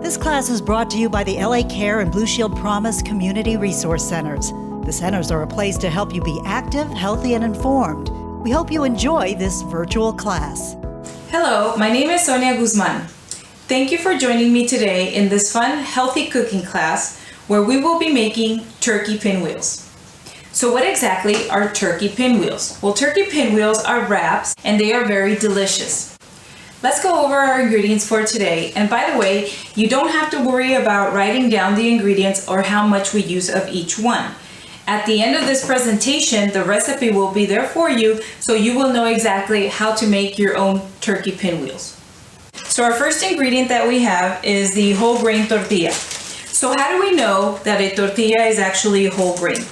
This class is brought to you by the LA Care and Blue Shield Promise Community Resource Centers. The centers are a place to help you be active, healthy, and informed. We hope you enjoy this virtual class. Hello, my name is Sonia Guzman. Thank you for joining me today in this fun, healthy cooking class where we will be making turkey pinwheels. So what exactly are turkey pinwheels? Well, turkey pinwheels are wraps and they are very delicious. Let's go over our ingredients for today. And by the way, you don't have to worry about writing down the ingredients or how much we use of each one. At the end of this presentation, the recipe will be there for you, so you will know exactly how to make your own turkey pinwheels. So our first ingredient that we have is the whole grain tortilla. So how do we know that a tortilla is actually whole grain?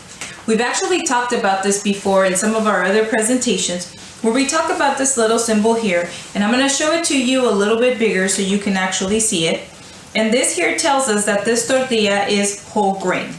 We've actually talked about this before in some of our other presentations, where we talk about this little symbol here, and I'm going to show it to you a little bit bigger so you can actually see it. And this here tells us that this tortilla is whole grain.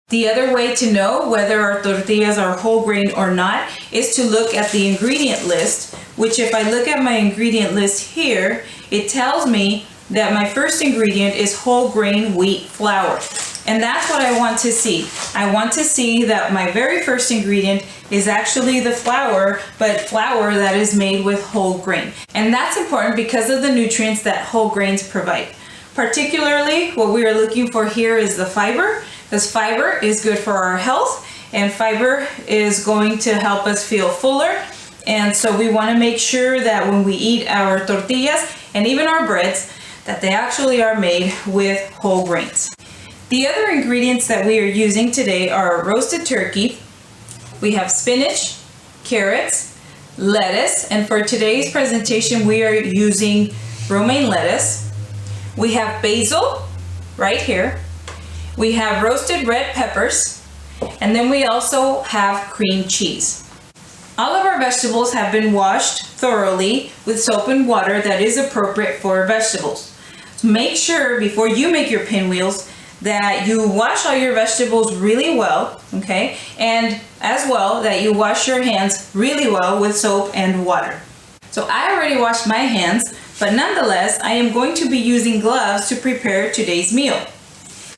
The other way to know whether our tortillas are whole grain or not is to look at the ingredient list, which if I look at my ingredient list here, it tells me that my first ingredient is whole grain wheat flour. And that's what I want to see. I want to see that my very first ingredient is actually the flour, but flour that is made with whole grain. And that's important because of the nutrients that whole grains provide. Particularly, what we are looking for here is the fiber, because fiber is good for our health, and fiber is going to help us feel fuller. And so we want to make sure that when we eat our tortillas and even our breads, that they actually are made with whole grains. The other ingredients that we are using today are roasted turkey. We have spinach, carrots, lettuce, and for today's presentation we are using romaine lettuce. We have basil right here. We have roasted red peppers, and then we also have cream cheese. All of our vegetables have been washed thoroughly with soap and water that is appropriate for vegetables. So make sure before you make your pinwheels that you wash all your vegetables really well, okay? And as well that you wash your hands really well with soap and water. So I already washed my hands, but nonetheless, I am going to be using gloves to prepare today's meal.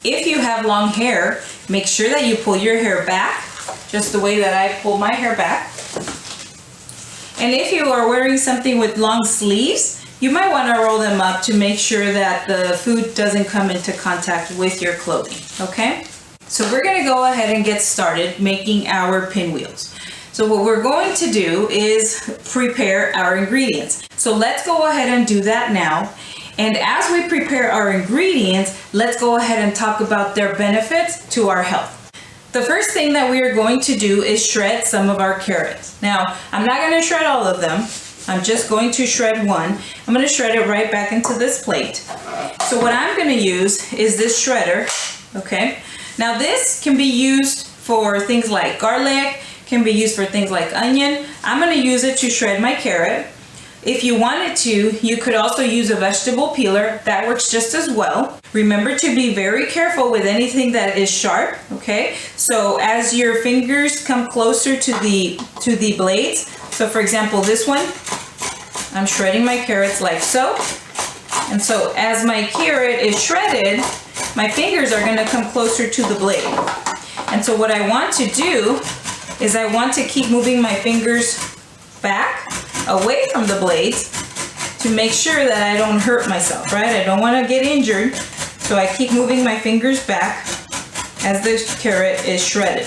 If you have long hair, make sure that you pull your hair back, just the way that I pull my hair back. And if you are wearing something with long sleeves, you might want to roll them up to make sure that the food doesn't come into contact with your clothing, okay? So we're going to go ahead and get started making our pinwheels. So what we're going to do is prepare our ingredients. So let's go ahead and do that now. And as we prepare our ingredients, let's go ahead and talk about their benefits to our health. The first thing that we are going to do is shred some of our carrots. Now, I'm not going to shred all of them. I'm just going to shred one. I'm going to shred it right back into this plate. So what I'm going to use is this shredder, okay? Now this can be used for things like garlic, can be used for things like onion. I'm going to use it to shred my carrot. If you wanted to, you could also use a vegetable peeler. That works just as well. Remember to be very careful with anything that is sharp, okay? So as your fingers come closer to the blades, so for example, this one, I'm shredding my carrots like so. And so as my carrot is shredded, my fingers are gonna come closer to the blade. And so what I want to do is I want to keep moving my fingers back away from the blades to make sure that I don't hurt myself, right? I don't want to get injured, so I keep moving my fingers back as this carrot is shredded.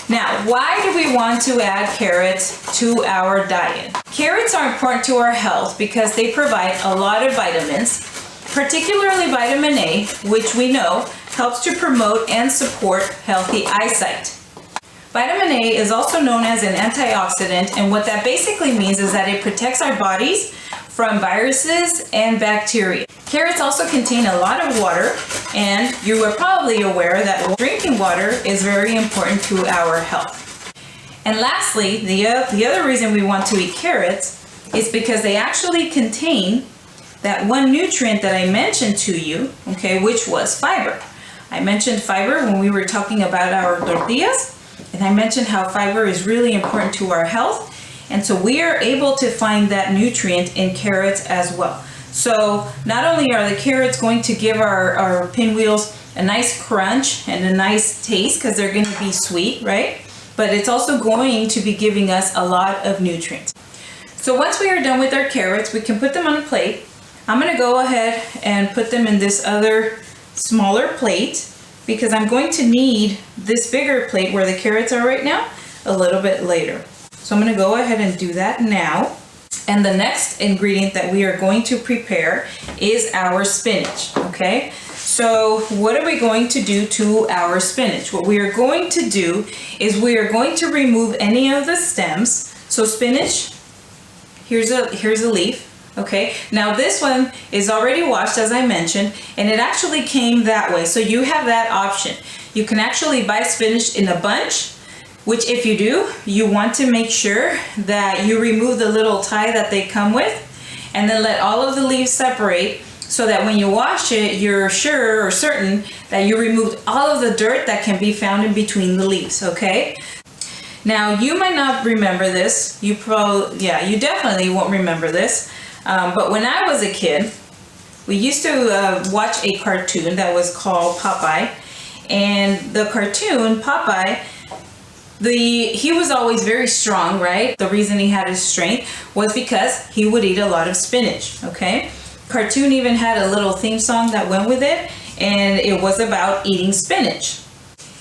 Now, why do we want to add carrots to our diet? Carrots are important to our health because they provide a lot of vitamins, particularly vitamin A, which we know helps to promote and support healthy eyesight. Vitamin A is also known as an antioxidant, and what that basically means is that it protects our bodies from viruses and bacteria. Carrots also contain a lot of water, and you are probably aware that drinking water is very important to our health. And lastly, the other reason we want to eat carrots is because they actually contain that one nutrient that I mentioned to you, okay, which was fiber. I mentioned fiber when we were talking about our tortillas, and I mentioned how fiber is really important to our health. And so we are able to find that nutrient in carrots as well. So not only are the carrots going to give our pinwheels a nice crunch and a nice taste because they're going to be sweet, right? But it's also going to be giving us a lot of nutrients. So once we are done with our carrots, we can put them on a plate. I'm going to go ahead and put them in this other smaller plate because I'm going to need this bigger plate where the carrots are right now a little bit later. So I'm going to go ahead and do that now. And the next ingredient that we are going to prepare is our spinach, okay? So what are we going to do to our spinach? What we are going to do is we are going to remove any of the stems. So spinach, here's a leaf, okay? Now this one is already washed, as I mentioned, and it actually came that way. So you have that option. You can actually buy spinach in a bunch, which if you do, you want to make sure that you remove the little tie that they come with and then let all of the leaves separate so that when you wash it, you're sure or certain that you removed all of the dirt that can be found in between the leaves, okay? Now, you might not remember this. You definitely won't remember this. But when I was a kid, we used to watch a cartoon that was called Popeye. And the cartoon, Popeye, he was always very strong, right? The reason he had his strength was because he would eat a lot of spinach, okay? Cartoon even had a little theme song that went with it, and it was about eating spinach.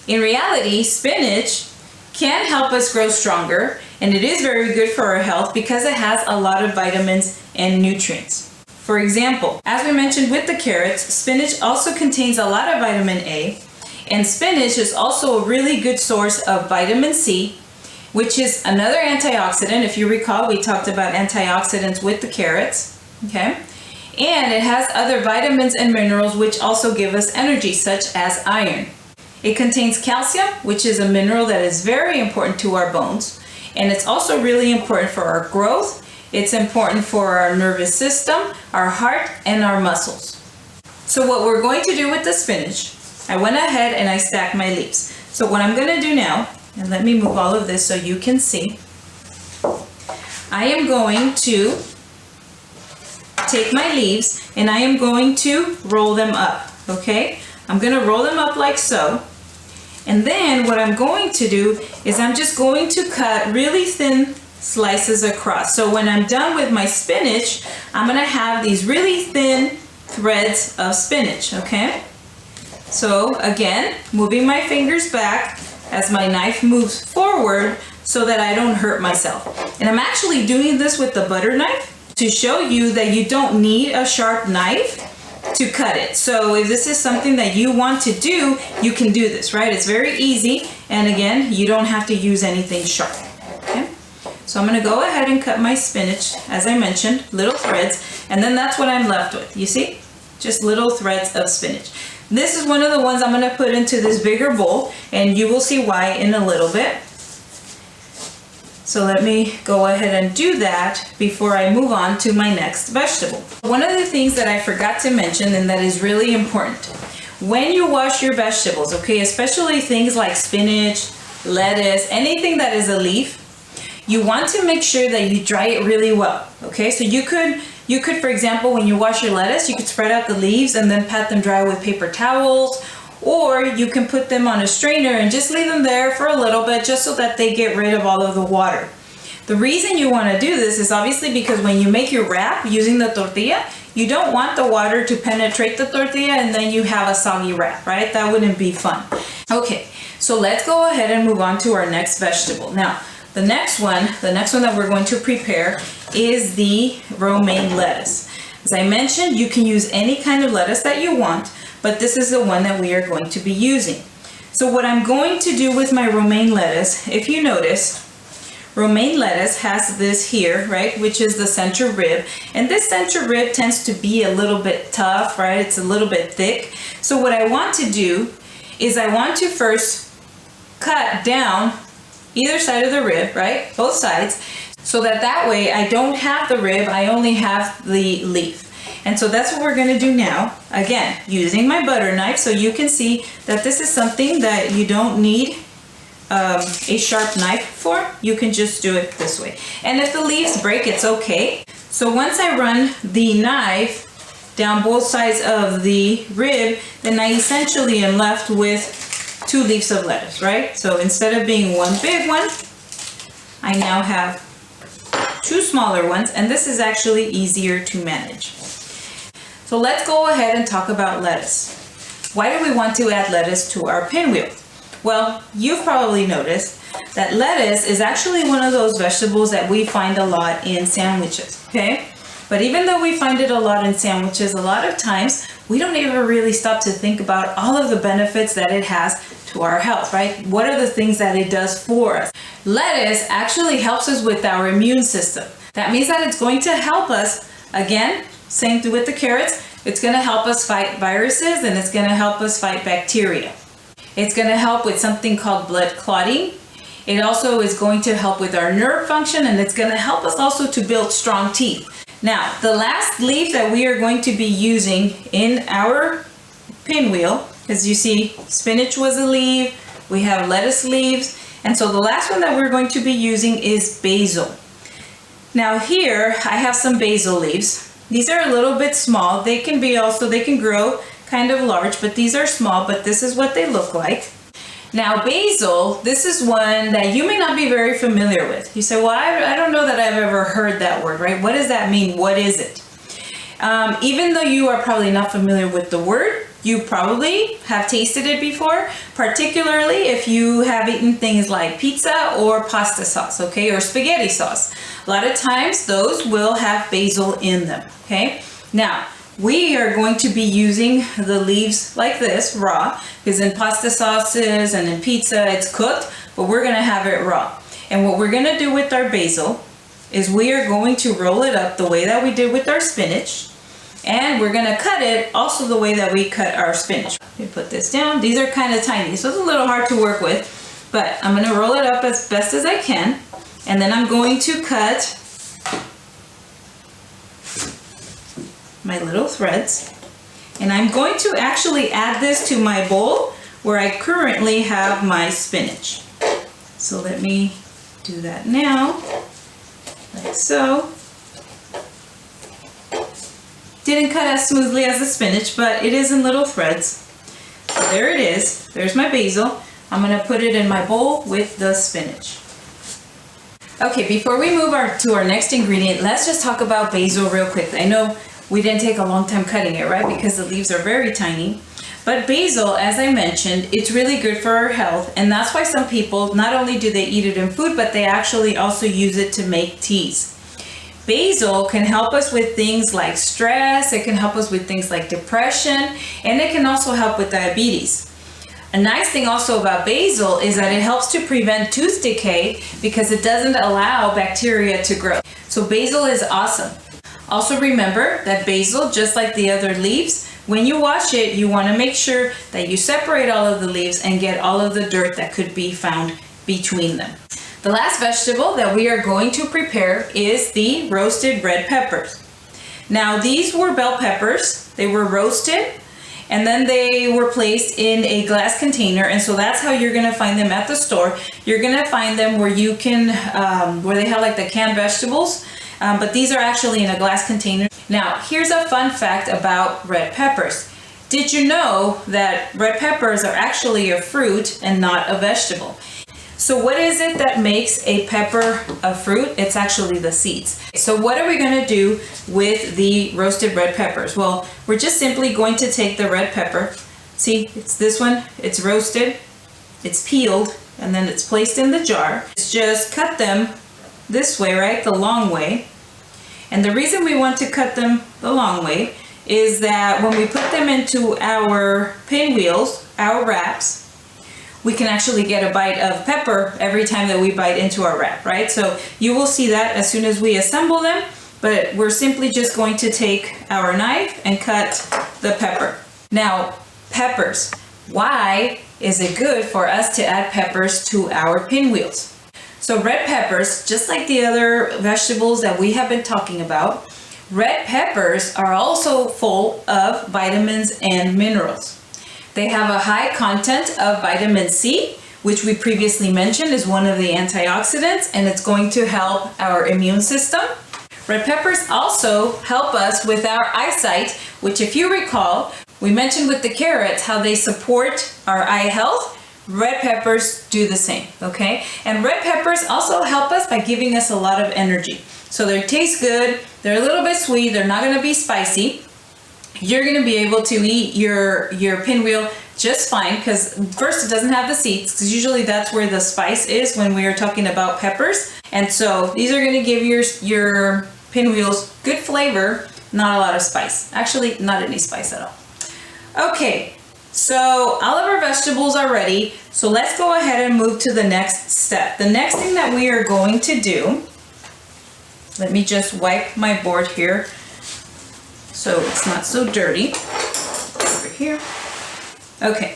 In reality, spinach can help us grow stronger, and it is very good for our health because it has a lot of vitamins and nutrients. For example, as we mentioned with the carrots, spinach also contains a lot of vitamin A, and spinach is also a really good source of vitamin C, which is another antioxidant. If you recall, we talked about antioxidants with the carrots, okay? And it has other vitamins and minerals which also give us energy, such as iron. It contains calcium, which is a mineral that is very important to our bones. And it's also really important for our growth. It's important for our nervous system, our heart, and our muscles. So what we're going to do with the spinach, I went ahead and I stacked my leaves. So what I'm going to do now, and let me move all of this so you can see, I am going to take my leaves and I am going to roll them up, okay? I'm going to roll them up like so. And then what I'm going to do is I'm just going to cut really thin slices across. So when I'm done with my spinach, I'm going to have these really thin threads of spinach, okay? So again, moving my fingers back as my knife moves forward so that I don't hurt myself. And I'm actually doing this with the butter knife to show you that you don't need a sharp knife to cut it. So if this is something that you want to do, you can do this, right? It's very easy. And again, you don't have to use anything sharp, okay? So I'm gonna go ahead and cut my spinach, as I mentioned, little threads, and then that's what I'm left with. You see? Just little threads of spinach. This is one of the ones I'm gonna put into this bigger bowl, and you will see why in a little bit. So let me go ahead and do that before I move on to my next vegetable. One of the things that I forgot to mention, and that is really important, when you wash your vegetables, okay, especially things like spinach, lettuce, anything that is a leaf, you want to make sure that you dry it really well, okay? So you could, for example, when you wash your lettuce, you could spread out the leaves and then pat them dry with paper towels, or you can put them on a strainer and just leave them there for a little bit just so that they get rid of all of the water. The reason you want to do this is obviously because when you make your wrap using the tortilla, you don't want the water to penetrate the tortilla and then you have a soggy wrap, right? That wouldn't be fun. Okay, so let's go ahead and move on to our next vegetable. Now, the next one that we're going to prepare is the romaine lettuce. As I mentioned, you can use any kind of lettuce that you want, but this is the one that we are going to be using. So what I'm going to do with my romaine lettuce, if you notice, romaine lettuce has this here, right, which is the center rib, and this center rib tends to be a little bit tough, right? It's a little bit thick. So what I want to do is I want to first cut down either side of the rib, right, both sides, so that way I don't have the rib, I only have the leaf. And so that's what we're going to do now. again, using my butter knife, so you can see that this is something that you don't need a sharp knife for. You can just do it this way. And if the leaves break, it's okay. So once I run the knife down both sides of the rib, then I essentially am left with 2 leaves of lettuce, right? So instead of being one big one, I now have 2 smaller ones, and this is actually easier to manage. So let's go ahead and talk about lettuce. Why do we want to add lettuce to our pinwheel? Well, you've probably noticed that lettuce is actually one of those vegetables that we find a lot in sandwiches, okay? But even though we find it a lot in sandwiches, a lot of times we don't ever really stop to think about all of the benefits that it has to our health, right? What are the things that it does for us? Lettuce actually helps us with our immune system. That means that it's going to help us, again, same with the carrots, it's going to help us fight viruses, and it's going to help us fight bacteria. It's going to help with something called blood clotting. It also is going to help with our nerve function, and it's going to help us also to build strong teeth. Now, the last leaf that we are going to be using in our pinwheel, as you see, spinach was a leaf, we have lettuce leaves, and so the last one that we're going to be using is basil. Now here, I have some basil leaves. These are a little bit small. They can grow kind of large, but these are small, but this is what they look like. Now basil, this is one that you may not be very familiar with. You say, well, I don't know that I've ever heard that word, right? What does that mean? What is it? Even though you are probably not familiar with the word, you probably have tasted it before, particularly if you have eaten things like pizza or pasta sauce, okay, or spaghetti sauce. A lot of times those will have basil in them, okay? Now, we are going to be using the leaves like this, raw, because in pasta sauces and in pizza it's cooked, but we're going to have it raw. And what we're going to do with our basil is we are going to roll it up the way that we did with our spinach, and we're going to cut it also the way that we cut our spinach. Let me put this down. These are kind of tiny, so it's a little hard to work with, but I'm going to roll it up as best as I can, and then I'm going to cut my little threads, and I'm going to actually add this to my bowl where I currently have my spinach. So let me do that now, like so. Didn't cut as smoothly as the spinach, but it is in little threads. So there it is. There's my basil. I'm going to put it in my bowl with the spinach. Okay, before we move to our next ingredient, let's just talk about basil real quick. I know we didn't take a long time cutting it, right? Because the leaves are very tiny. But basil, as I mentioned, it's really good for our health. And that's why some people, not only do they eat it in food, but they actually also use it to make teas. Basil can help us with things like stress. It can help us with things like depression. And it can also help with diabetes. A nice thing also about basil is that it helps to prevent tooth decay because it doesn't allow bacteria to grow. So basil is awesome. Also remember that basil, just like the other leaves, when you wash it, you want to make sure that you separate all of the leaves and get all of the dirt that could be found between them. The last vegetable that we are going to prepare is the roasted red peppers. Now these were bell peppers. They were roasted and then they were placed in a glass container, and so that's how you're going to find them at the store. You're going to find them where you can, where they have like the canned vegetables. But these are actually in a glass container. Now, here's a fun fact about red peppers. Did you know that red peppers are actually a fruit and not a vegetable? So what is it that makes a pepper a fruit? It's actually the seeds. So what are we going to do with the roasted red peppers? Well, we're just simply going to take the red pepper. See, it's this one. It's roasted, it's peeled, and then it's placed in the jar. It's just cut them this way, right? The long way. And the reason we want to cut them the long way is that when we put them into our pinwheels, our wraps, we can actually get a bite of pepper every time that we bite into our wrap, right? So you will see that as soon as we assemble them, but we're simply just going to take our knife and cut the pepper. Now, peppers. Why is it good for us to add peppers to our pinwheels? So red peppers, just like the other vegetables that we have been talking about, Red peppers are also full of vitamins and minerals. They have a high content of vitamin C, which we previously mentioned is one of the antioxidants, and it's going to help our immune system. Red peppers also help us with our eyesight, which if you recall, we mentioned with the carrots how they support our eye health. Red peppers do the same, okay? And red peppers also help us by giving us a lot of energy. So they taste good, they're a little bit sweet, they're not gonna be spicy. You're gonna be able to eat your pinwheel just fine, because first it doesn't have the seeds, because usually that's where the spice is when we are talking about peppers. And so these are gonna give your pinwheels good flavor, not a lot of spice. Actually, not any spice at all. Okay, so all of our vegetables are ready. So let's go ahead and move to the next step. The next thing that we are going to do, let me just wipe my board here so it's not so dirty. Over here. Okay,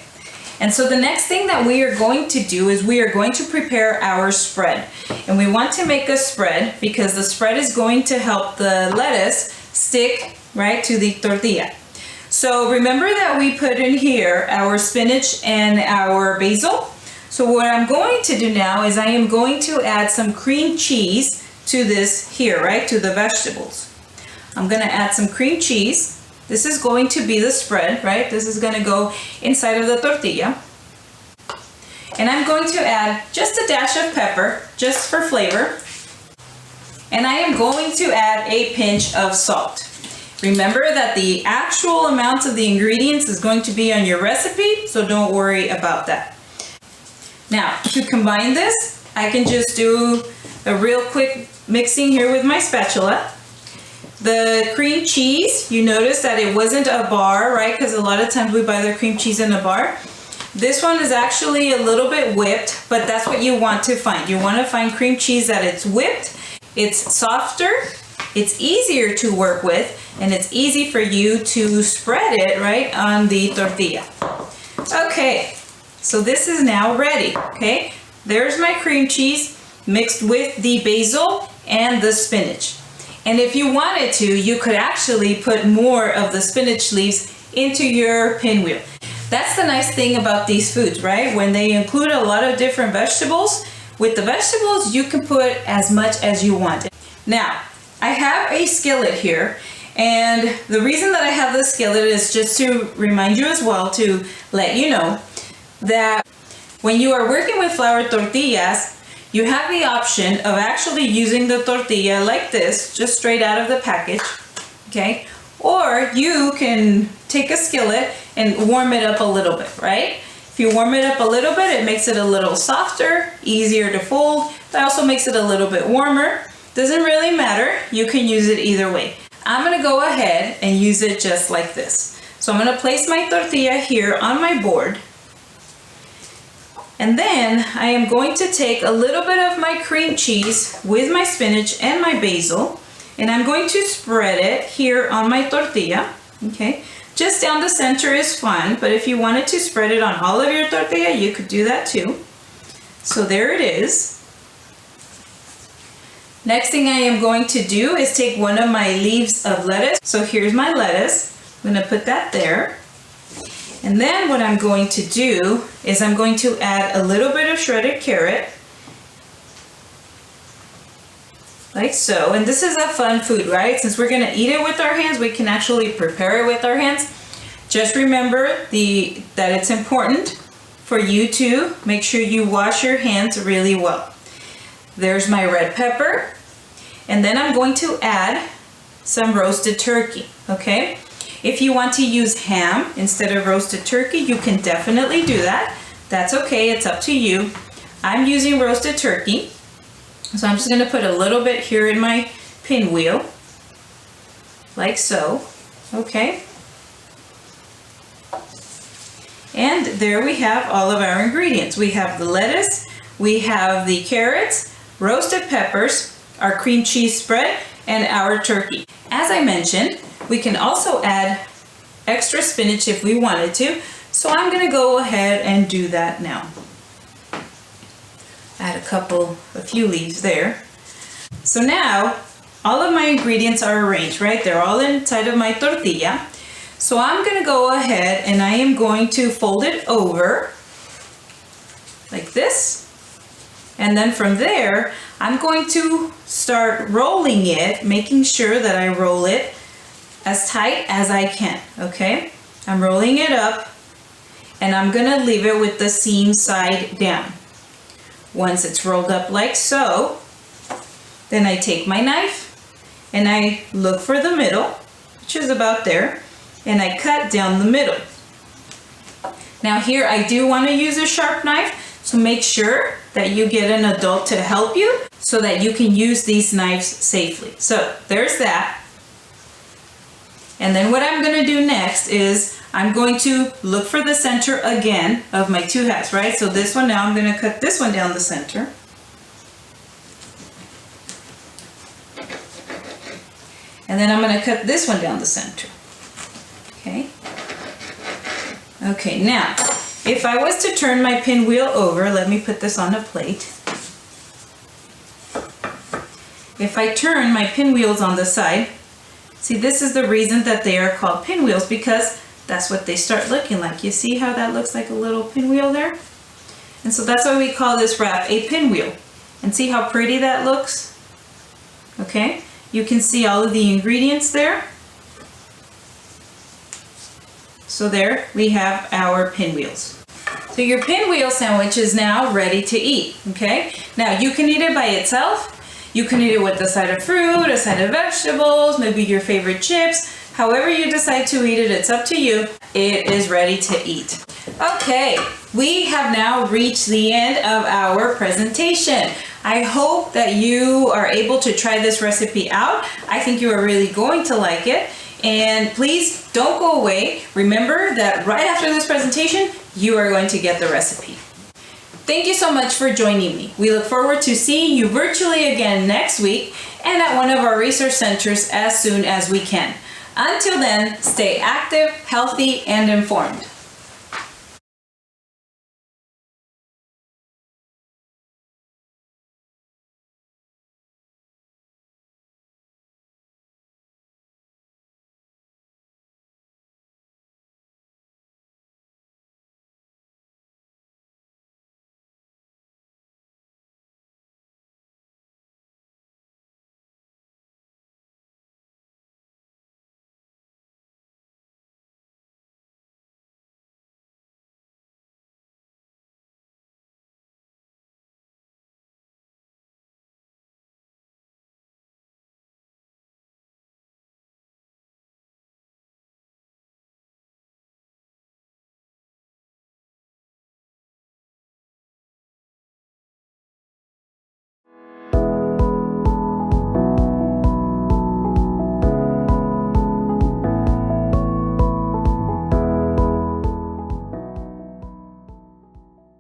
and so the next thing that we are going to do is we are going to prepare our spread. And we want to make a spread because the spread is going to help the lettuce stick right to the tortilla. So remember that we put in here our spinach and our basil. So what I'm going to do now is I am going to add some cream cheese to this here, right, to the vegetables. I'm gonna add some cream cheese. This is going to be the spread, right? This is gonna go inside of the tortilla. And I'm going to add just a dash of pepper, just for flavor. And I am going to add a pinch of salt. Remember that the actual amount of the ingredients is going to be on your recipe, so don't worry about that. Now, to combine this, I can just do a real quick mixing here with my spatula. The cream cheese, you notice that it wasn't a bar, right? Because a lot of times we buy the cream cheese in a bar. This one is actually a little bit whipped, but that's what you want to find. You want to find cream cheese that it's whipped, it's softer, it's easier to work with, and it's easy for you to spread it right on the tortilla. Okay, so this is now ready, okay? There's my cream cheese mixed with the basil and the spinach. And if you wanted to, you could actually put more of the spinach leaves into your pinwheel. That's the nice thing about these foods, right? When they include a lot of different vegetables, with the vegetables, you can put as much as you want. Now, I have a skillet here, and the reason that I have the skillet is just to remind you as well, to let you know that when you are working with flour tortillas, you have the option of actually using the tortilla like this, just straight out of the package, okay? Or you can take a skillet and warm it up a little bit, right? If you warm it up a little bit, it makes it a little softer, easier to fold. It also makes it a little bit warmer. Doesn't really matter. You can use it either way. I'm gonna go ahead and use it just like this. So I'm gonna place my tortilla here on my board. And then I am going to take a little bit of my cream cheese with my spinach and my basil, and I'm going to spread it here on my tortilla, okay? Just down the center is fine, but if you wanted to spread it on all of your tortilla, you could do that too. So there it is. Next thing I am going to do is take one of my leaves of lettuce. So here's my lettuce. I'm gonna put that there. And then what I'm going to do is I'm going to add a little bit of shredded carrot, like so. And this is a fun food, right? Since we're gonna eat it with our hands, we can actually prepare it with our hands. Just remember that it's important for you to make sure you wash your hands really well. There's my red pepper. And then I'm going to add some roasted turkey, okay? If you want to use ham instead of roasted turkey, you can definitely do that. That's okay, it's up to you. I'm using roasted turkey. So I'm just gonna put a little bit here in my pinwheel, like so, okay? And there we have all of our ingredients. We have the lettuce, we have the carrots, roasted peppers, our cream cheese spread, and our turkey. As I mentioned, we can also add extra spinach if we wanted to, so I'm gonna go ahead and do that now. Add a few leaves there. So now all of my ingredients are arranged, right? They're all inside of my tortilla. So I'm gonna go ahead and I am going to fold it over like this. And then from there, I'm going to start rolling it, making sure that I roll it as tight as I can, okay? I'm rolling it up and I'm gonna leave it with the seam side down. Once it's rolled up like so, then I take my knife and I look for the middle, which is about there, and I cut down the middle. Now here I do want to use a sharp knife, so make sure that you get an adult to help you so that you can use these knives safely. So there's that. And then what I'm going to do next is I'm going to look for the center again of my two halves, right? So this one, now I'm going to cut this one down the center. And then I'm going to cut this one down the center. Okay. Okay, now, if I was to turn my pinwheel over, let me put this on a plate. If I turn my pinwheels on the side, see, this is the reason that they are called pinwheels, because that's what they start looking like. You see how that looks like a little pinwheel there? And so that's why we call this wrap a pinwheel. And see how pretty that looks? Okay, you can see all of the ingredients there. So there we have our pinwheels. So your pinwheel sandwich is now ready to eat, okay? Now you can eat it by itself. You can eat it with a side of fruit, a side of vegetables, maybe your favorite chips. However you decide to eat it, it's up to you. It is ready to eat. Okay, we have now reached the end of our presentation. I hope that you are able to try this recipe out. I think you are really going to like it. And please don't go away. Remember that right after this presentation, you are going to get the recipe. Thank you so much for joining me. We look forward to seeing you virtually again next week and at one of our resource centers as soon as we can. Until then, stay active, healthy, and informed.